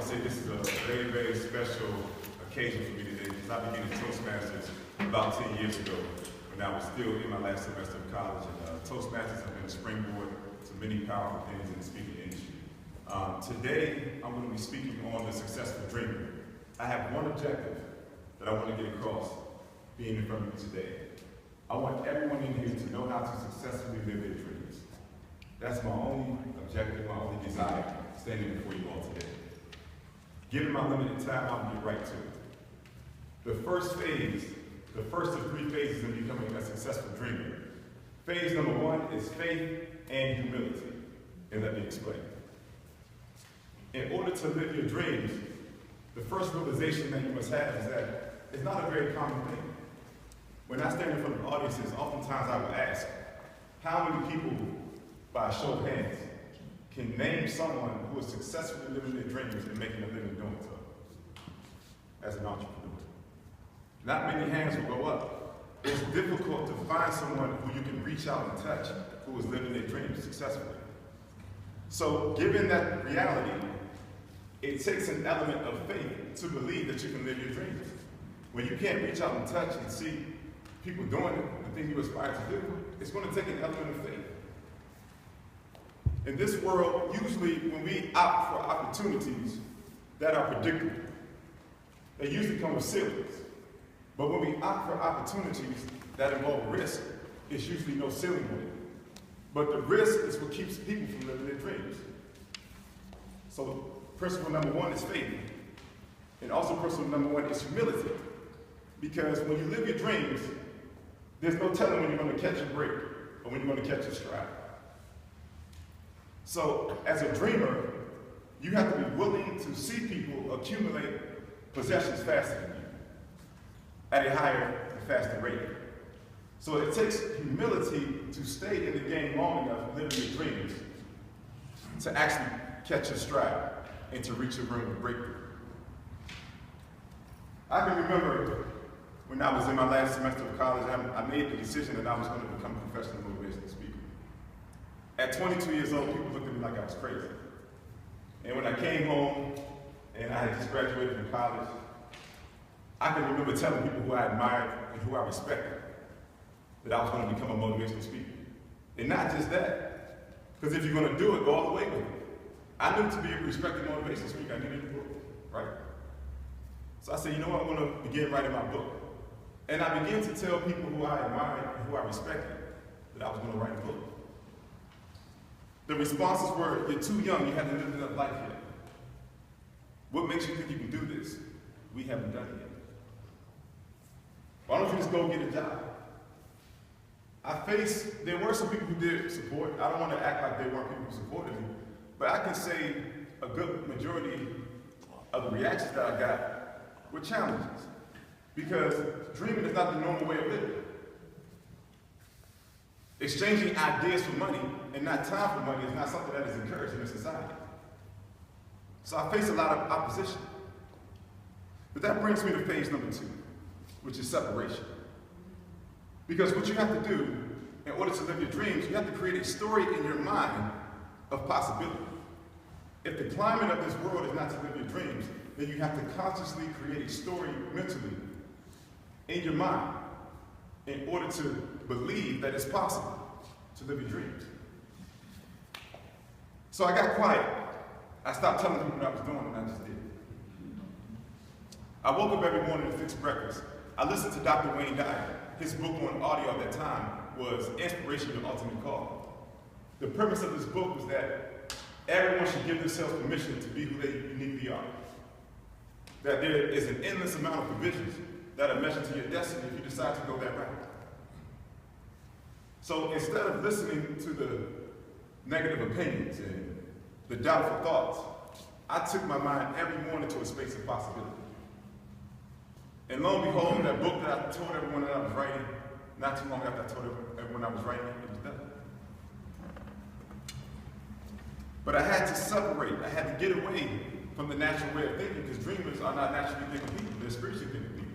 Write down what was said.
to say this is a very, very special occasion for me today because I began Toastmasters about 10 years ago when I was still in my last semester of college. And Toastmasters have been a springboard to many powerful things in the speaking industry. Today, I'm going to be speaking on the successful dreamer. I have one objective that I want to get across being in front of you today. I want everyone in here to know how to successfully live their dreams. That's my only objective, my only desire, standing before you all today. Given my limited time, I'll get right to it. The first phase, the first of three phases in becoming a successful dreamer. Phase number one is faith and humility. And let me explain. In order to live your dreams, the first realization that you must have is that it's not a very common thing. When I stand in front of audiences, oftentimes I will ask, how many people, by a show of hands, can name someone who is successfully living their dreams and making a living doing so as an entrepreneur? Not many hands will go up. It's difficult to find someone who you can reach out and touch who is living their dreams successfully. So given that reality, it takes an element of faith to believe that you can live your dreams. When you can't reach out and touch and see people doing it, the thing you aspire to do, it's going to take an element of faith. In this world, usually when we opt for opportunities that are predictable, they usually come with ceilings. But when we opt for opportunities that involve risk, it's usually no ceiling with it. But the risk is what keeps people from living their dreams. So principle number one is faith. And also principle number one is humility. Because when you live your dreams, there's no telling when you're going to catch a break or when you're going to catch a stride. So as a dreamer, you have to be willing to see people accumulate possessions faster than you at a higher and faster rate. So it takes humility to stay in the game long enough living your dreams to actually catch a stride and to reach a room of breakthrough. I can remember when I was in my last semester of college, I made the decision that I was going to become a professional motivational speaker. At 22 years old, people looked at me like I was crazy. And when I came home and I had just graduated from college, I can remember telling people who I admired and who I respected that I was going to become a motivational speaker. And not just that, because if you're going to do it, go all the way with it. I knew to be a respected motivational speaker, I needed a book, right? So I said, you know what, I'm going to begin writing my book. And I began to tell people who I admired and who I respected that I was going to write a book. The responses were, you're too young, you haven't lived enough life yet. What makes you think you can do this? We haven't done it yet. Why don't you just go get a job? There were some people who did support. I don't want to act like there weren't people who supported me, but I can say a good majority of the reactions that I got were challenges. Because dreaming is not the normal way of living. Exchanging ideas for money and not time for money is not something that is encouraged in society. So I face a lot of opposition. But that brings me to phase number two, which is separation. Because what you have to do in order to live your dreams, you have to create a story in your mind of possibility. If the climate of this world is not to live your dreams, then you have to consciously create a story mentally in your mind in order to believe that it's possible to live your dreams. So I got quiet. I stopped telling people what I was doing, and I just did. I woke up every morning to fix breakfast. I listened to Dr. Wayne Dyer. His book on audio at that time was Inspiration, Your Ultimate Call. The premise of this book was that everyone should give themselves permission to be who they uniquely are. That there is an endless amount of provisions that are measured to your destiny if you decide to go that route. So instead of listening to the negative opinions and the doubtful thoughts, I took my mind every morning to a space of possibility. And lo and behold, that book that I told everyone that I was writing, not too long after I told everyone I was writing, it was done. But I had to separate. I had to get away from the natural way of thinking, because dreamers are not naturally thinking people, they're spiritually thinking people.